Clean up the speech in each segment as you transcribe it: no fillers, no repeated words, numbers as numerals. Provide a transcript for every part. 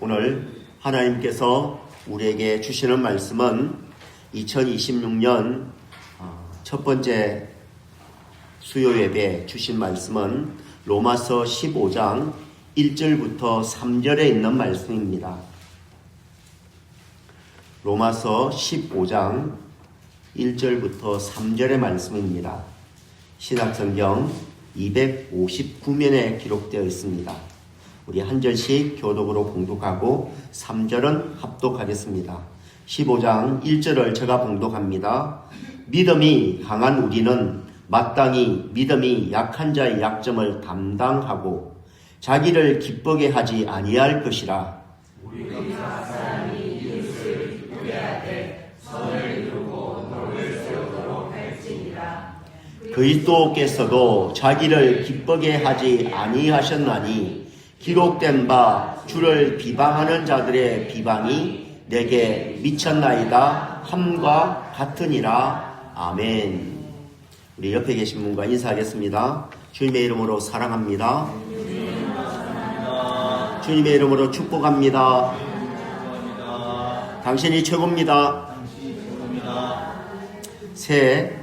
오늘 하나님께서 우리에게 주시는 말씀은 2026년 첫 번째 수요 예배 주신 말씀은 로마서 15장 1절부터 3절에 있는 말씀입니다. 로마서 15장 1절부터 3절의 말씀입니다. 신약성경 259면에 기록되어 있습니다. 우리 한 절씩 교독으로 봉독하고 3절은 합독하겠습니다. 15장 1절을 제가 봉독합니다. 믿음이 강한 우리는 마땅히 믿음이 약한 자의 약점을 담당하고 자기를 기쁘게 하지 아니할 것이라. 우리가 각 사람이 이웃을 기쁘게 하되 선을 이루고 덕을 세우도록 할지니라. 그리스도께서도 자기를 기쁘게 하지 아니하셨나니 기록된 바 주를 비방하는 자들의 비방이 내게 미쳤나이다 함과 같으니라. 아멘. 우리 옆에 계신 분과 인사하겠습니다. 주님의 이름으로 사랑합니다. 주님의 이름으로 축복합니다. 당신이 최고입니다. 새해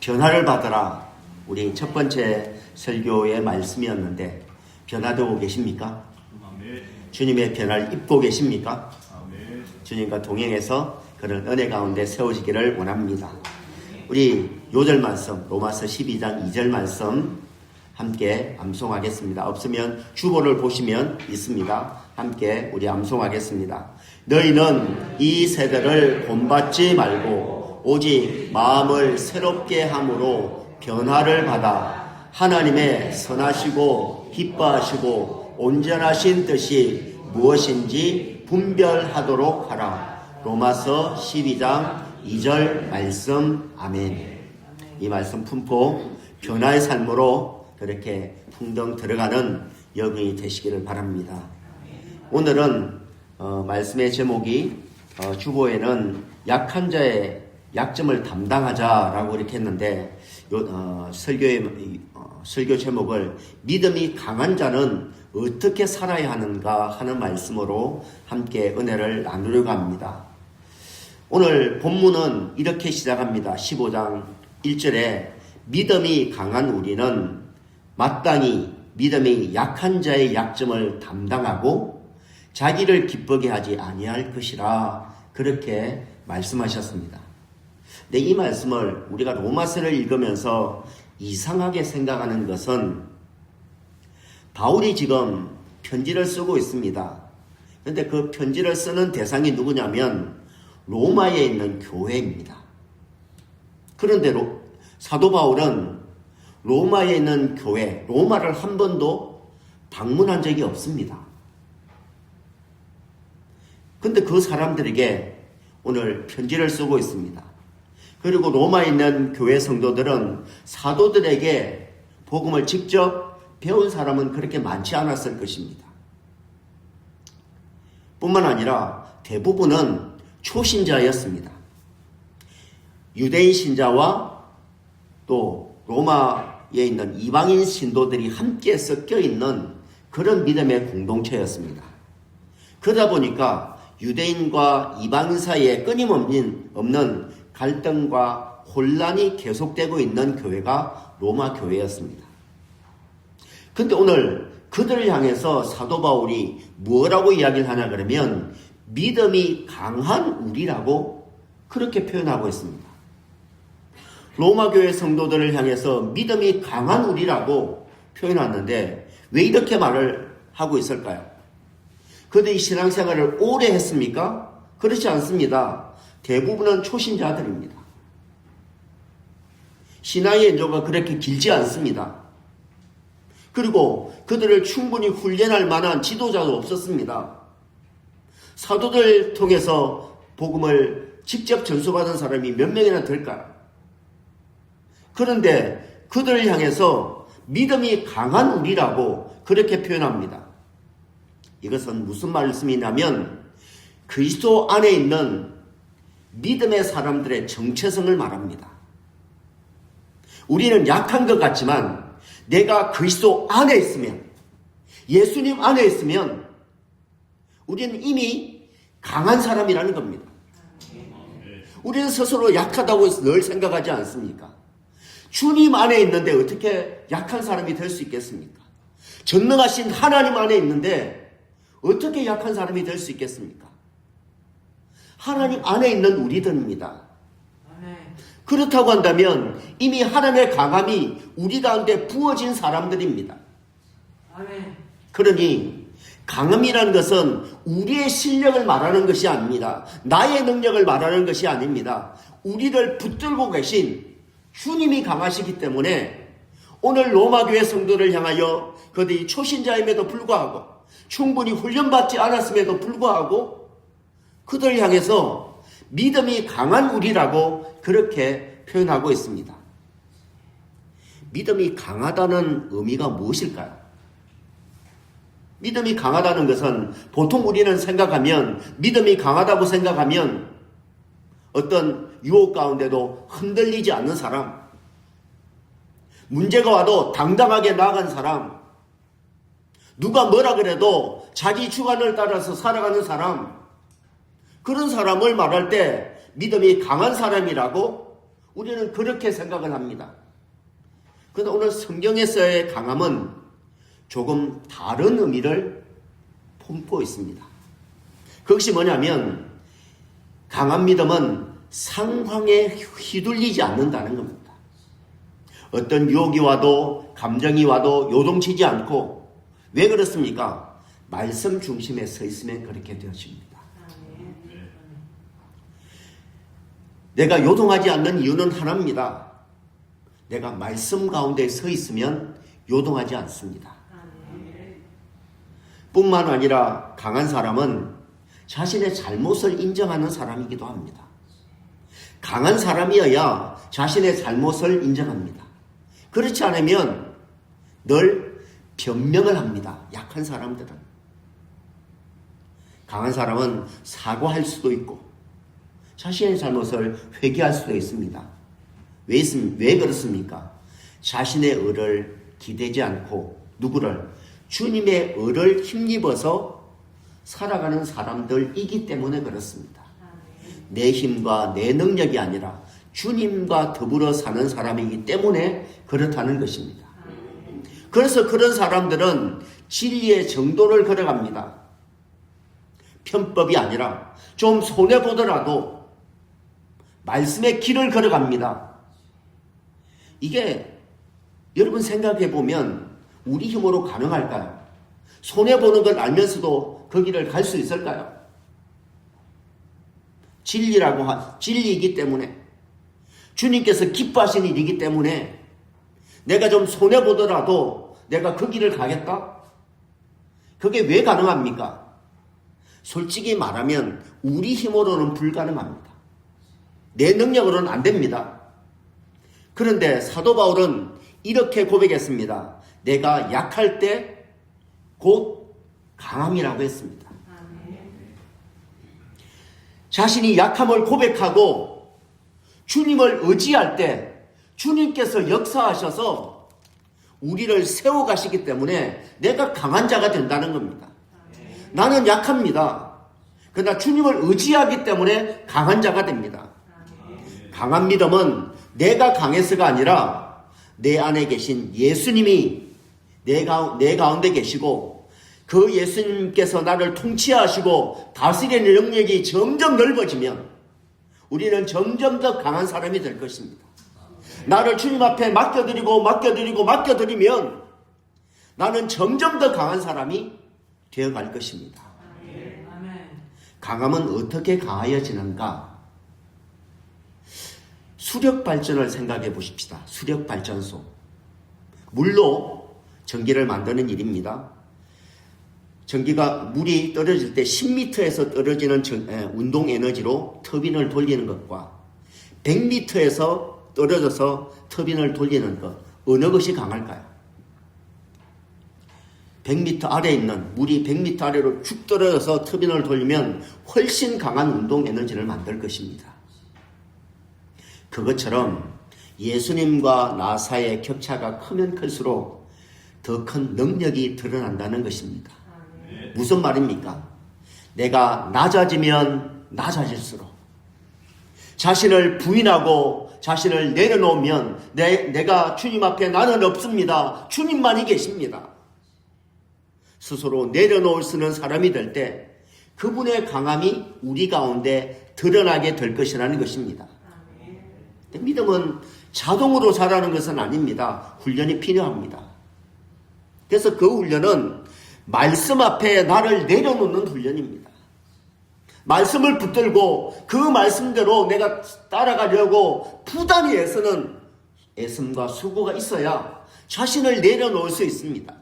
변화를 받으라. 우리 첫 번째 설교의 말씀이었는데 변화되고 계십니까? 주님의 변화를 입고 계십니까? 주님과 동행해서 그런 은혜 가운데 세워지기를 원합니다. 우리 요절 말씀 로마서 12장 2절 말씀 함께 암송하겠습니다. 없으면 주보를 보시면 있습니다. 함께 우리 암송하겠습니다. 너희는 이 세대를 본받지 말고 오직 마음을 새롭게 함으로 변화를 받아 하나님의 선하시고 기뻐하시고 온전하신 뜻이 무엇인지 분별하도록 하라. 로마서 12장 2절 말씀. 아멘. 이 말씀 품고 변화의 삶으로 그렇게 풍덩 들어가는 여러분이 되시기를 바랍니다. 오늘은 말씀의 제목이 주보에는 약한 자의 약점을 담당하자라고 이렇게 했는데 설교 제목을 믿음이 강한 자는 어떻게 살아야 하는가 하는 말씀으로 함께 은혜를 나누려고 합니다. 오늘 본문은 이렇게 시작합니다. 15장 1절에 믿음이 강한 우리는 마땅히 믿음이 약한 자의 약점을 담당하고 자기를 기쁘게 하지 아니할 것이라 그렇게 말씀하셨습니다. 근데 이 말씀을 우리가 로마서를 읽으면서 이상하게 생각하는 것은 바울이 지금 편지를 쓰고 있습니다. 그런데 그 편지를 쓰는 대상이 누구냐면 로마에 있는 교회입니다. 그런데 사도 바울은 로마에 있는 교회, 로마를 한 번도 방문한 적이 없습니다. 근데 그 사람들에게 오늘 편지를 쓰고 있습니다. 그리고 로마에 있는 교회 성도들은 사도들에게 복음을 직접 배운 사람은 그렇게 많지 않았을 것입니다. 뿐만 아니라 대부분은 초신자였습니다. 유대인 신자와 또 로마에 있는 이방인 신도들이 함께 섞여 있는 그런 믿음의 공동체였습니다. 그러다 보니까 유대인과 이방인 사이에 끊임없는 갈등과 혼란이 계속되고 있는 교회가 로마 교회였습니다. 근데 오늘 그들을 향해서 사도 바울이 뭐라고 이야기를 하냐 그러면 믿음이 강한 우리라고 그렇게 표현하고 있습니다. 로마 교회 성도들을 향해서 믿음이 강한 우리라고 표현하는데 왜 이렇게 말을 하고 있을까요? 그들이 신앙생활을 오래 했습니까? 그렇지 않습니다. 대부분은 초신자들입니다. 신앙의 연조가 그렇게 길지 않습니다. 그리고 그들을 충분히 훈련할 만한 지도자도 없었습니다. 사도들 통해서 복음을 직접 전수받은 사람이 몇 명이나 될까요? 그런데 그들을 향해서 믿음이 강한 우리라고 그렇게 표현합니다. 이것은 무슨 말씀이냐면 그리스도 안에 있는 믿음의 사람들의 정체성을 말합니다. 우리는 약한 것 같지만 내가 그리스도 안에 있으면, 예수님 안에 있으면 우리는 이미 강한 사람이라는 겁니다. 우리는 스스로 약하다고 늘 생각하지 않습니까? 주님 안에 있는데 어떻게 약한 사람이 될 수 있겠습니까? 전능하신 하나님 안에 있는데 어떻게 약한 사람이 될 수 있겠습니까? 하나님 안에 있는 우리들입니다. 그렇다고 한다면 이미 하나님의 강함이 우리 가운데 부어진 사람들입니다. 그러니 강함이라는 것은 우리의 실력을 말하는 것이 아닙니다. 나의 능력을 말하는 것이 아닙니다. 우리를 붙들고 계신 주님이 강하시기 때문에 오늘 로마교회 성도를 향하여 그들이 초신자임에도 불구하고 충분히 훈련받지 않았음에도 불구하고 그들을 향해서 믿음이 강한 우리라고 그렇게 표현하고 있습니다. 믿음이 강하다는 의미가 무엇일까요? 믿음이 강하다는 것은 보통 우리는 생각하면 믿음이 강하다고 생각하면 어떤 유혹 가운데도 흔들리지 않는 사람, 문제가 와도 당당하게 나아간 사람, 누가 뭐라 그래도 자기 주관을 따라서 살아가는 사람, 그런 사람을 말할 때 믿음이 강한 사람이라고 우리는 그렇게 생각을 합니다. 그런데 오늘 성경에서의 강함은 조금 다른 의미를 품고 있습니다. 그것이 뭐냐면 강한 믿음은 상황에 휘둘리지 않는다는 겁니다. 어떤 유혹이 와도 감정이 와도 요동치지 않고 왜 그렇습니까? 말씀 중심에 서 있으면 그렇게 되어집니다. 내가 요동하지 않는 이유는 하나입니다. 내가 말씀 가운데 서 있으면 요동하지 않습니다. 뿐만 아니라 강한 사람은 자신의 잘못을 인정하는 사람이기도 합니다. 강한 사람이어야 자신의 잘못을 인정합니다. 그렇지 않으면 늘 변명을 합니다. 약한 사람들은. 강한 사람은 사과할 수도 있고 자신의 잘못을 회개할 수도 있습니다. 왜 그렇습니까? 자신의 의를 기대지 않고 누구를? 주님의 의를 힘입어서 살아가는 사람들이기 때문에 그렇습니다. 내 힘과 내 능력이 아니라 주님과 더불어 사는 사람이기 때문에 그렇다는 것입니다. 그래서 그런 사람들은 진리의 정도를 걸어갑니다. 편법이 아니라 좀 손해보더라도 말씀의 길을 걸어갑니다. 이게 여러분 생각해보면 우리 힘으로 가능할까요? 손해보는 걸 알면서도 그 길을 갈 수 있을까요? 진리이기 때문에 주님께서 기뻐하시는 일이기 때문에 내가 좀 손해보더라도 내가 그 길을 가겠다? 그게 왜 가능합니까? 솔직히 말하면 우리 힘으로는 불가능합니다. 내 능력으로는 안 됩니다. 그런데 사도 바울은 이렇게 고백했습니다. 내가 약할 때 곧 강함이라고 했습니다. 자신이 약함을 고백하고 주님을 의지할 때 주님께서 역사하셔서 우리를 세워가시기 때문에 내가 강한 자가 된다는 겁니다. 나는 약합니다. 그러나 주님을 의지하기 때문에 강한 자가 됩니다. 강한 믿음은 내가 강해서가 아니라 내 안에 계신 예수님이 내 가운데 계시고 그 예수님께서 나를 통치하시고 다스리는 영역이 점점 넓어지면 우리는 점점 더 강한 사람이 될 것입니다. 나를 주님 앞에 맡겨드리면 나는 점점 더 강한 사람이 되어갈 것입니다. 강함은 어떻게 강하여지는가? 수력 발전을 생각해 보십시다. 수력 발전소. 물로 전기를 만드는 일입니다. 물이 떨어질 때 10m에서 떨어지는 운동 에너지로 터빈을 돌리는 것과 100m에서 떨어져서 터빈을 돌리는 것, 어느 것이 강할까요? 100m 아래에 있는 물이 100m 아래로 쭉 떨어져서 터빈을 돌리면 훨씬 강한 운동 에너지를 만들 것입니다. 그것처럼 예수님과 나 사이의 격차가 크면 클수록 더 큰 능력이 드러난다는 것입니다. 무슨 말입니까? 내가 낮아지면 낮아질수록, 자신을 부인하고 자신을 내려놓으면 내가 주님 앞에 나는 없습니다. 주님만이 계십니다. 스스로 내려놓을 수 있는 사람이 될 때 그분의 강함이 우리 가운데 드러나게 될 것이라는 것입니다. 믿음은 자동으로 자라는 것은 아닙니다. 훈련이 필요합니다. 그래서 그 훈련은 말씀 앞에 나를 내려놓는 훈련입니다. 말씀을 붙들고 그 말씀대로 내가 따라가려고 부단히 애쓰는 애씀과 수고가 있어야 자신을 내려놓을 수 있습니다.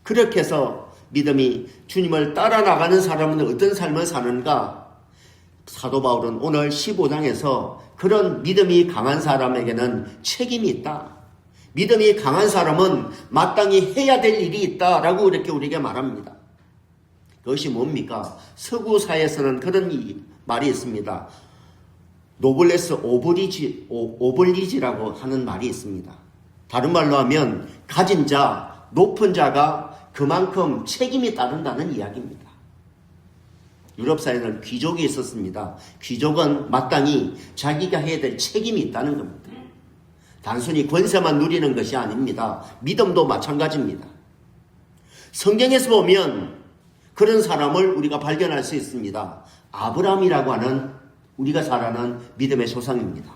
그렇게 해서 믿음이 주님을 따라 나가는 사람은 어떤 삶을 사는가? 사도 바울은 오늘 15장에서 그런 믿음이 강한 사람에게는 책임이 있다. 믿음이 강한 사람은 마땅히 해야 될 일이 있다라고 이렇게 우리에게 말합니다. 그것이 뭡니까? 서구사에서는 그런 말이 있습니다. 노블레스 오블리지라고 하는 말이 있습니다. 다른 말로 하면 가진 자, 높은 자가 그만큼 책임이 따른다는 이야기입니다. 유럽사회는 귀족이 있었습니다. 귀족은 마땅히 자기가 해야 될 책임이 있다는 겁니다. 단순히 권세만 누리는 것이 아닙니다. 믿음도 마찬가지입니다. 성경에서 보면 그런 사람을 우리가 발견할 수 있습니다. 아브라함이라고 하는 우리가 잘 아는 믿음의 조상입니다.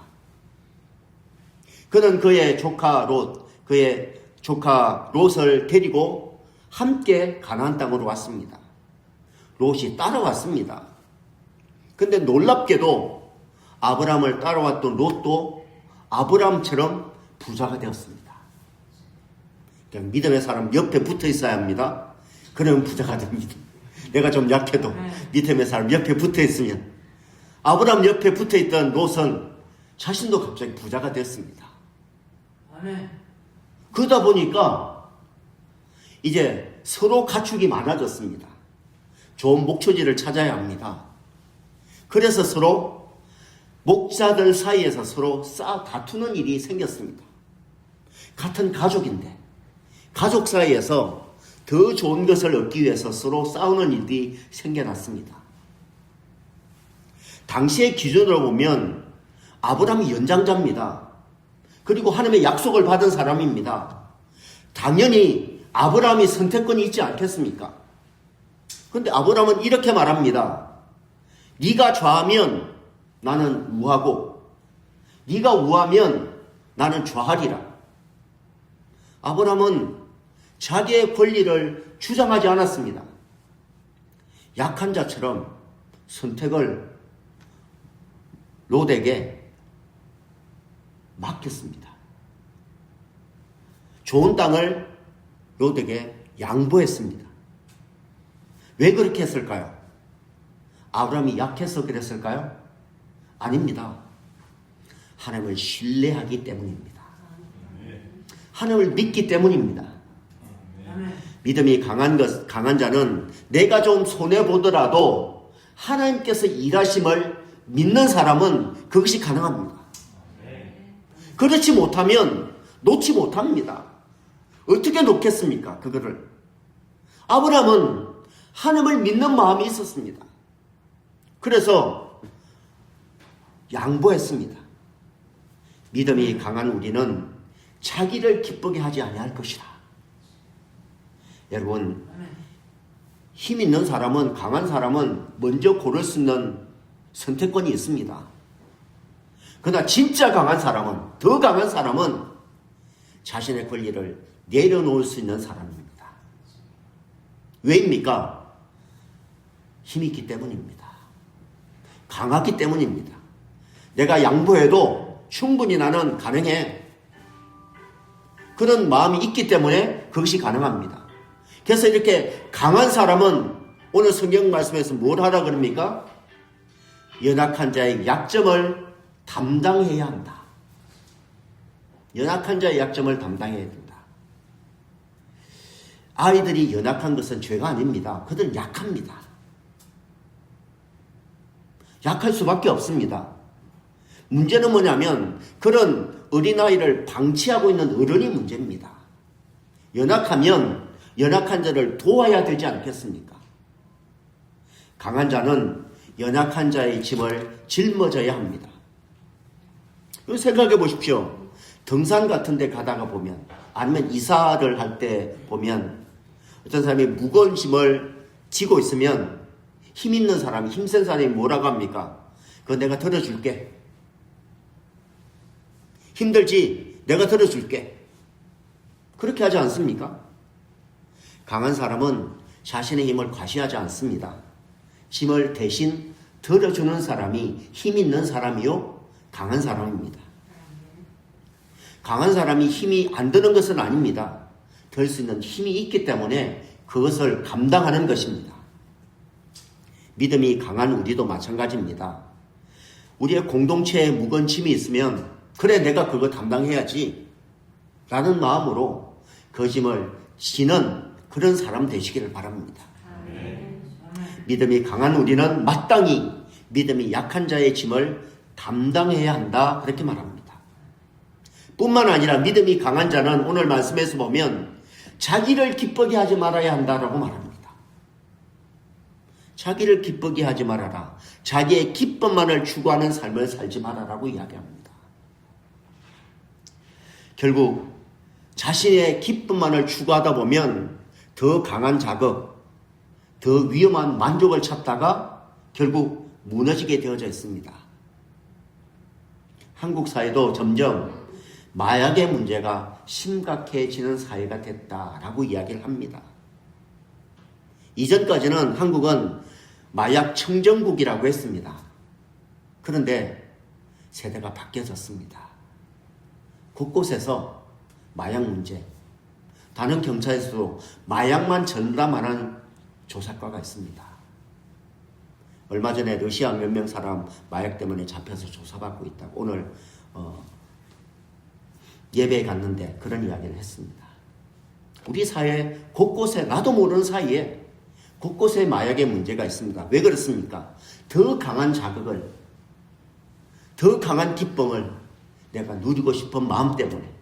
그는 그의 조카 롯을 데리고 함께 가나안 땅으로 왔습니다. 롯이 따라왔습니다. 근데 놀랍게도 아브라함을 따라왔던 롯도 아브라함처럼 부자가 되었습니다. 그냥 믿음의 사람 옆에 붙어 있어야 합니다. 그러면 부자가 됩니다. 내가 좀 약해도 믿음의 사람 옆에 붙어 있으면. 아브라함 옆에 붙어 있던 롯은 자신도 갑자기 부자가 됐습니다. 그러다 보니까 이제 서로 가축이 많아졌습니다. 좋은 목초지를 찾아야 합니다. 그래서 서로 목자들 사이에서 서로 다투는 일이 생겼습니다. 같은 가족인데 가족 사이에서 더 좋은 것을 얻기 위해서 서로 싸우는 일이 생겨났습니다. 당시의 기준으로 보면 아브라함이 연장자입니다. 그리고 하나님의 약속을 받은 사람입니다. 당연히 아브라함이 선택권이 있지 않겠습니까? 그런데 아브라함은 이렇게 말합니다. 네가 좌하면 나는 우하고 네가 우하면 나는 좌하리라. 아브라함은 자기의 권리를 주장하지 않았습니다. 약한 자처럼 선택을 롯에게 맡겼습니다. 좋은 땅을 롯에게 양보했습니다. 왜 그렇게 했을까요? 아브라함이 약해서 그랬을까요? 아닙니다. 하나님을 신뢰하기 때문입니다. 하나님을 믿기 때문입니다. 믿음이 강한 자는 내가 좀 손해보더라도 하나님께서 일하심을 믿는 사람은 그것이 가능합니다. 그렇지 못하면 놓지 못합니다. 어떻게 놓겠습니까? 그거를. 아브라함은 하나님을 믿는 마음이 있었습니다. 그래서 양보했습니다. 믿음이 강한 우리는 자기를 기쁘게 하지 아니할 것이다. 여러분, 힘 있는 사람은, 강한 사람은 먼저 고를 수 있는 선택권이 있습니다. 그러나 진짜 강한 사람은, 더 강한 사람은 자신의 권리를 내려놓을 수 있는 사람입니다. 왜입니까? 힘이 있기 때문입니다. 강하기 때문입니다. 내가 양보해도 충분히 나는 가능해. 그런 마음이 있기 때문에 그것이 가능합니다. 그래서 이렇게 강한 사람은 오늘 성경 말씀에서 뭘 하라 그럽니까? 연약한 자의 약점을 담당해야 한다. 연약한 자의 약점을 담당해야 된다. 아이들이 연약한 것은 죄가 아닙니다. 그들은 약합니다. 약할 수밖에 없습니다. 문제는 뭐냐면 그런 어린아이를 방치하고 있는 어른이 문제입니다. 연약하면 연약한 자를 도와야 되지 않겠습니까? 강한 자는 연약한 자의 짐을 짊어져야 합니다. 생각해 보십시오. 등산 같은 데 가다가 보면, 아니면 이사를 할 때 보면 어떤 사람이 무거운 짐을 지고 있으면 힘 있는 사람이, 힘센 사람이 뭐라고 합니까? 그거 내가 들어줄게. 힘들지? 내가 들어줄게. 그렇게 하지 않습니까? 강한 사람은 자신의 힘을 과시하지 않습니다. 짐을 대신 들어주는 사람이 힘 있는 사람이요, 강한 사람입니다. 강한 사람이 힘이 안 드는 것은 아닙니다. 들 수 있는 힘이 있기 때문에 그것을 감당하는 것입니다. 믿음이 강한 우리도 마찬가지입니다. 우리의 공동체에 무거운 짐이 있으면 그래 내가 그거 담당해야지 라는 마음으로 그 짐을 지는 그런 사람 되시기를 바랍니다. 믿음이 강한 우리는 마땅히 믿음이 약한 자의 짐을 담당해야 한다, 그렇게 말합니다. 뿐만 아니라 믿음이 강한 자는 오늘 말씀에서 보면 자기를 기쁘게 하지 말아야 한다라고 말합니다. 자기를 기쁘게 하지 말아라. 자기의 기쁨만을 추구하는 삶을 살지 말아라고 이야기합니다. 결국 자신의 기쁨만을 추구하다 보면 더 강한 자극, 더 위험한 만족을 찾다가 결국 무너지게 되어져 있습니다. 한국 사회도 점점 마약의 문제가 심각해지는 사회가 됐다라고 이야기를 합니다. 이전까지는 한국은 마약 청정국이라고 했습니다. 그런데 세대가 바뀌어졌습니다. 곳곳에서 마약 문제, 다른 경찰에서도 마약만 전담하는 조사과가 있습니다. 얼마 전에 러시아 몇 명 사람 마약 때문에 잡혀서 조사받고 있다고 오늘 예배에 갔는데 그런 이야기를 했습니다. 우리 사회 곳곳에, 나도 모르는 사이에 곳곳에 마약의 문제가 있습니다. 왜 그렇습니까? 더 강한 자극을, 더 강한 기쁨을 내가 누리고 싶은 마음 때문에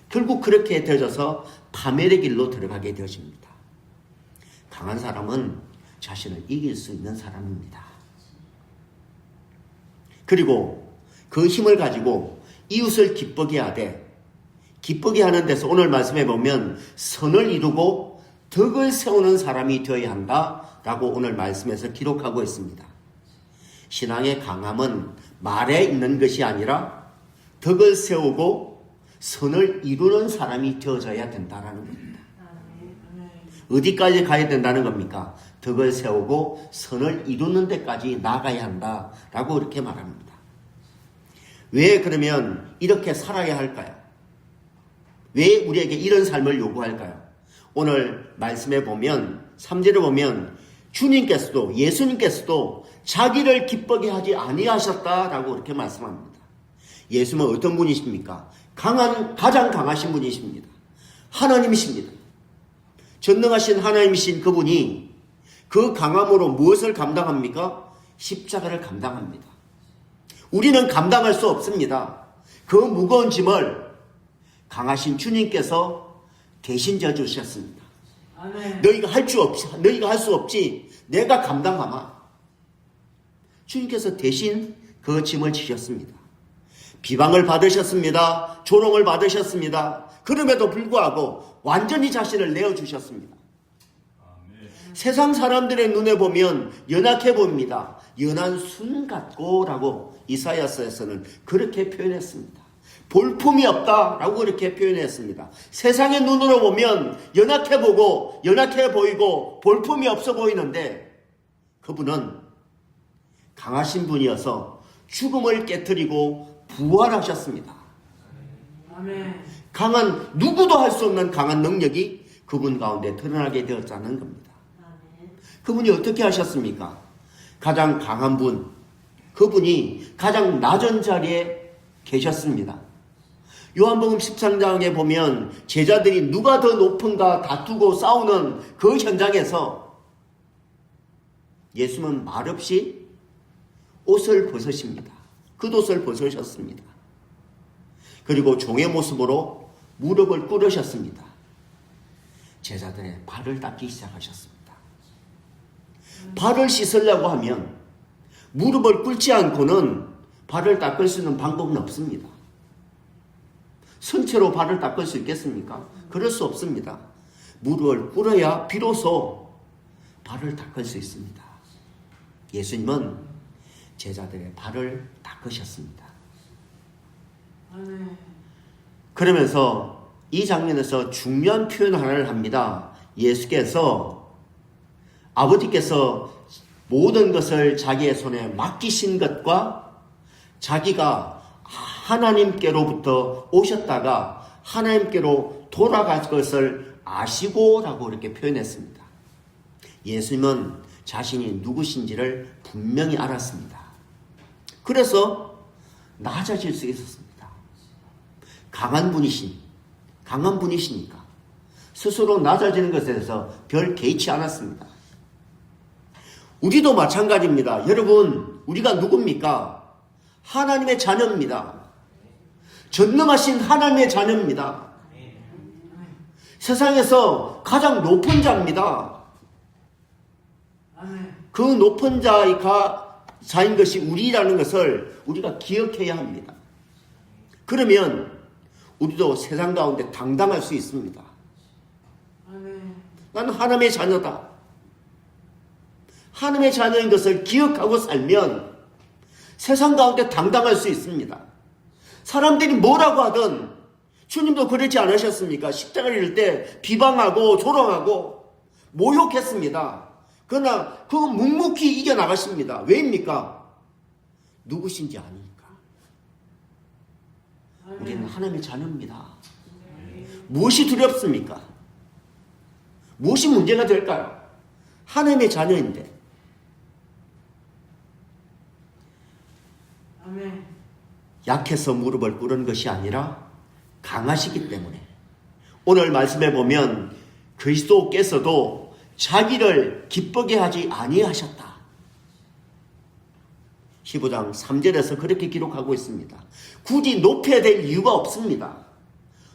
결국 그렇게 되어져서 파멸의 길로 들어가게 되어집니다. 강한 사람은 자신을 이길 수 있는 사람입니다. 그리고 그 힘을 가지고 이웃을 기쁘게 하되, 기쁘게 하는 데서 오늘 말씀해 보면 선을 이루고 덕을 세우는 사람이 되어야 한다라고 오늘 말씀에서 기록하고 있습니다. 신앙의 강함은 말에 있는 것이 아니라 덕을 세우고 선을 이루는 사람이 되어져야 된다는 겁니다. 어디까지 가야 된다는 겁니까? 덕을 세우고 선을 이루는 데까지 나가야 한다라고 이렇게 말합니다. 왜 그러면 이렇게 살아야 할까요? 왜 우리에게 이런 삶을 요구할까요? 오늘 말씀에 보면 3절에 보면 주님께서도, 예수님께서도 자기를 기쁘게 하지 아니하셨다라고 이렇게 말씀합니다. 예수님은 어떤 분이십니까? 가장 강하신 분이십니다. 하나님이십니다. 전능하신 하나님이신 그분이 그 강함으로 무엇을 감당합니까? 십자가를 감당합니다. 우리는 감당할 수 없습니다. 그 무거운 짐을 강하신 주님께서 대신 져주셨습니다. 너희가 할 수 없지. 내가 감당하마. 주님께서 대신 그 짐을 지셨습니다. 비방을 받으셨습니다. 조롱을 받으셨습니다. 그럼에도 불구하고 완전히 자신을 내어주셨습니다. 세상 사람들의 눈에 보면 연약해 보입니다. 연한 순 같고라고 이사야서에서는 그렇게 표현했습니다. 볼품이 없다라고 그렇게 표현했습니다. 세상의 눈으로 보면 연약해 보이고 볼품이 없어 보이는데 그분은 강하신 분이어서 죽음을 깨뜨리고 부활하셨습니다. 강한, 누구도 할 수 없는 강한 능력이 그분 가운데 드러나게 되었다는 겁니다. 그분이 어떻게 하셨습니까? 가장 강한 분, 그분이 가장 낮은 자리에 계셨습니다. 요한복음 13장에 보면 제자들이 누가 더 높은가 다투고 싸우는 그 현장에서 예수님은 말없이 옷을 벗으십니다. 겉옷을 벗으셨습니다. 그리고 종의 모습으로 무릎을 꿇으셨습니다. 제자들의 발을 닦기 시작하셨습니다. 발을 씻으려고 하면 무릎을 꿇지 않고는 발을 닦을 수 있는 방법은 없습니다. 선체로 발을 닦을 수 있겠습니까? 그럴 수 없습니다. 무릎을 꿇어야 비로소 발을 닦을 수 있습니다. 예수님은 제자들의 발을 닦으셨습니다. 그러면서 이 장면에서 중요한 표현 하나를 합니다. 예수께서 아버지께서 모든 것을 자기의 손에 맡기신 것과 자기가 하나님께로부터 오셨다가 하나님께로 돌아갈 것을 아시고라고 이렇게 표현했습니다. 예수님은 자신이 누구신지를 분명히 알았습니다. 그래서 낮아질 수 있었습니다. 강한 분이시니까 스스로 낮아지는 것에 대해서 별 개의치 않았습니다. 우리도 마찬가지입니다. 여러분, 우리가 누굽니까? 하나님의 자녀입니다. 전능하신 하나님의 자녀입니다. 세상에서 가장 높은 자입니다. 그 높은 자인 것이 우리라는 것을 우리가 기억해야 합니다. 그러면 우리도 세상 가운데 당당할 수 있습니다. 나는 하나님의 자녀다. 하나님의 자녀인 것을 기억하고 살면 세상 가운데 당당할 수 있습니다. 사람들이 뭐라고 하든 주님도 그러지 않으셨습니까? 십자가를 이을 때 비방하고 조롱하고 모욕했습니다. 그러나 그거 묵묵히 이겨나가십니다. 왜입니까? 누구신지 아니니까. 우리는 하나님의 자녀입니다. 무엇이 두렵습니까? 무엇이 문제가 될까요? 하나님의 자녀인데. 약해서 무릎을 꿇은 것이 아니라 강하시기 때문에 오늘 말씀에 보면 그리스도께서도 자기를 기쁘게 하지 아니하셨다. 15장 3절에서 그렇게 기록하고 있습니다. 굳이 높여야 될 이유가 없습니다.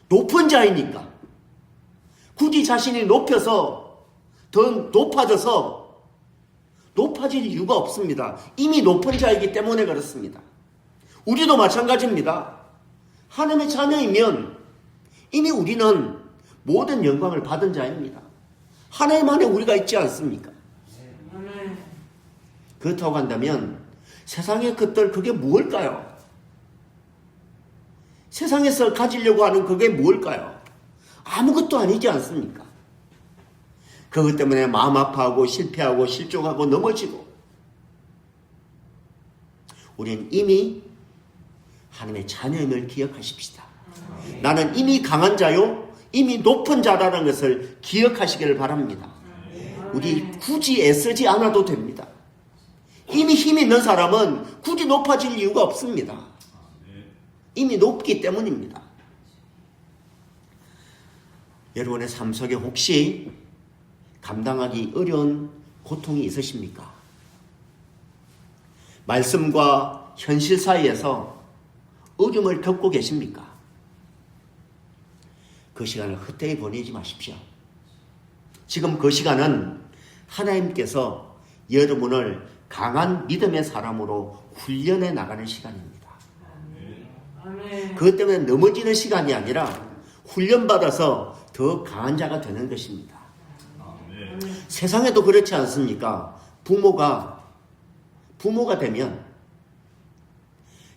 높은 자이니까. 굳이 자신이 높여서 더 높아져서 높아질 이유가 없습니다. 이미 높은 자이기 때문에 그렇습니다. 우리도 마찬가지입니다. 하나님의 자녀이면 이미 우리는 모든 영광을 받은 자입니다. 하나님 안에 우리가 있지 않습니까? 그렇다고 한다면 세상의 것들 그게 무엇일까요? 세상에서 가지려고 하는 그게 무엇일까요? 아무것도 아니지 않습니까? 그것 때문에 마음 아파하고 실패하고 실족하고 넘어지고 우리는 이미 하나님의 자녀임을 기억하십시다. 나는 이미 강한 자요 이미 높은 자라는 것을 기억하시기를 바랍니다. 우리 굳이 애쓰지 않아도 됩니다. 이미 힘이 있는 사람은 굳이 높아질 이유가 없습니다. 이미 높기 때문입니다. 여러분의 삶 속에 혹시 감당하기 어려운 고통이 있으십니까? 말씀과 현실 사이에서 어려움을 겪고 계십니까? 그 시간을 헛되이 보내지 마십시오. 지금 그 시간은 하나님께서 여러분을 강한 믿음의 사람으로 훈련해 나가는 시간입니다. 그것 때문에 넘어지는 시간이 아니라 훈련받아서 더 강한 자가 되는 것입니다. 세상에도 그렇지 않습니까? 부모가 되면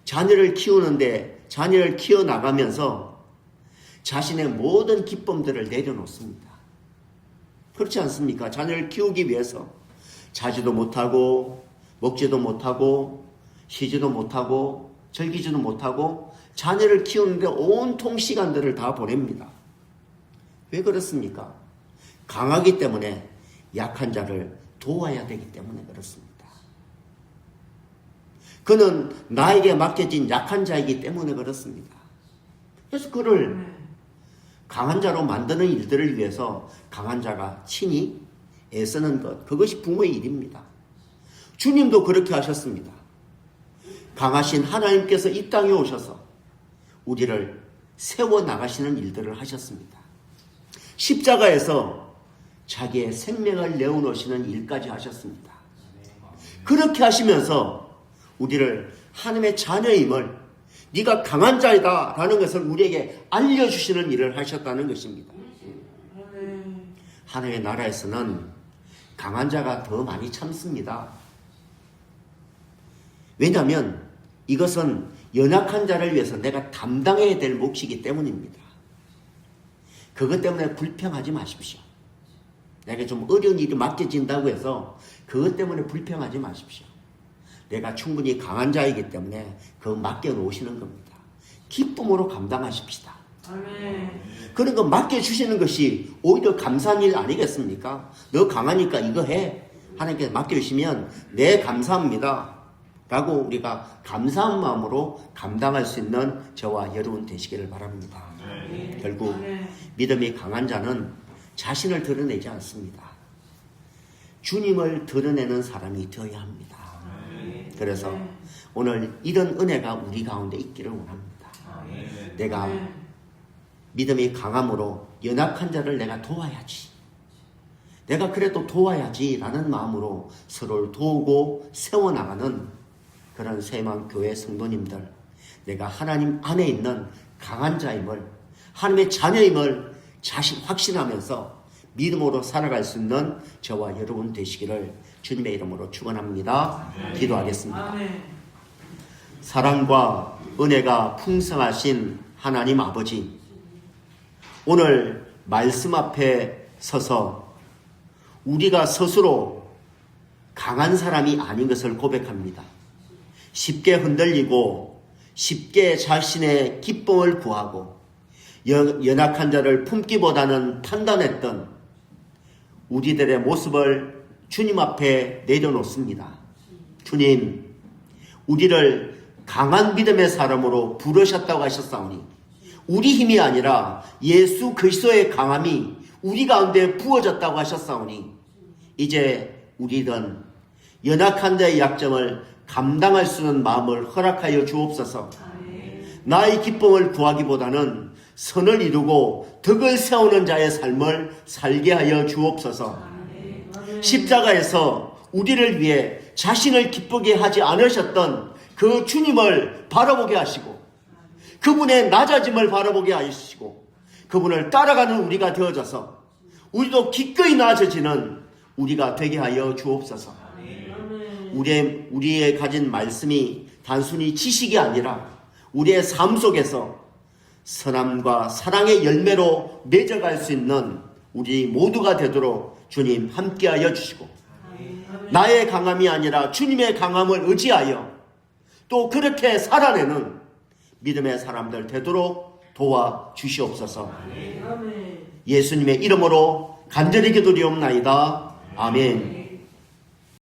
자녀를 키우는데 자녀를 키워나가면서 자신의 모든 기쁨들을 내려놓습니다. 그렇지 않습니까? 자녀를 키우기 위해서 자지도 못하고 먹지도 못하고 쉬지도 못하고 즐기지도 못하고 자녀를 키우는데 온통 시간들을 다 보냅니다. 왜 그렇습니까? 강하기 때문에 약한 자를 도와야 되기 때문에 그렇습니다. 그는 나에게 맡겨진 약한 자이기 때문에 그렇습니다. 그래서 그를 강한 자로 만드는 일들을 위해서 강한 자가 친히 애쓰는 것, 그것이 부모의 일입니다. 주님도 그렇게 하셨습니다. 강하신 하나님께서 이 땅에 오셔서 우리를 세워나가시는 일들을 하셨습니다. 십자가에서 자기의 생명을 내어놓으시는 일까지 하셨습니다. 그렇게 하시면서 우리를 하나님의 자녀임을, 네가 강한 자이다 라는 것을 우리에게 알려주시는 일을 하셨다는 것입니다. 하나님의 나라에서는 강한 자가 더 많이 참습니다. 왜냐하면 이것은 연약한 자를 위해서 내가 담당해야 될 몫이기 때문입니다. 그것 때문에 불평하지 마십시오. 내가 좀 어려운 일이 맡겨진다고 해서 그것 때문에 불평하지 마십시오. 내가 충분히 강한 자이기 때문에 그거 맡겨놓으시는 겁니다. 기쁨으로 감당하십시다. 그런 거 맡겨주시는 것이 오히려 감사한 일 아니겠습니까? 너 강하니까 이거 해. 하나님께서 맡겨주시면 네, 감사합니다 라고 우리가 감사한 마음으로 감당할 수 있는 저와 여러분 되시기를 바랍니다. 결국 믿음이 강한 자는 자신을 드러내지 않습니다. 주님을 드러내는 사람이 되어야 합니다. 그래서 오늘 이런 은혜가 우리 가운데 있기를 원합니다. 내가 믿음이 강함으로 연약한 자를 내가 도와야지. 내가 그래도 도와야지 라는 마음으로 서로를 도우고 세워나가는 그런 새만교회 성도님들, 내가 하나님 안에 있는 강한 자임을, 하나님의 자녀임을 확신하면서 믿음으로 살아갈 수 있는 저와 여러분 되시기를 주님의 이름으로 축원합니다. 기도하겠습니다. 사랑과 은혜가 풍성하신 하나님 아버지, 오늘 말씀 앞에 서서 우리가 스스로 강한 사람이 아닌 것을 고백합니다. 쉽게 흔들리고 쉽게 자신의 기쁨을 구하고 연약한 자를 품기보다는 판단했던 우리들의 모습을 주님 앞에 내려놓습니다. 주님, 우리를 강한 믿음의 사람으로 부르셨다고 하셨사오니 우리 힘이 아니라 예수 그리스도의 강함이 우리 가운데 부어졌다고 하셨사오니 이제 우리는 연약한 자의 약점을 감당할 수 있는 마음을 허락하여 주옵소서. 나의 기쁨을 구하기보다는 선을 이루고 덕을 세우는 자의 삶을 살게 하여 주옵소서. 십자가에서 우리를 위해 자신을 기쁘게 하지 않으셨던 그 주님을 바라보게 하시고 그분의 낮아짐을 바라보게 하시고 그분을 따라가는 우리가 되어져서 우리도 기꺼이 낮아지는 우리가 되게 하여 주옵소서. 우리의 가진 말씀이 단순히 지식이 아니라 우리의 삶 속에서 선함과 사랑의 열매로 맺어갈 수 있는 우리 모두가 되도록 주님 함께하여 주시고 나의 강함이 아니라 주님의 강함을 의지하여 또 그렇게 살아내는 믿음의 사람들 되도록 도와주시옵소서. 예수님의 이름으로 간절히 기도드리옵나이다. 아멘.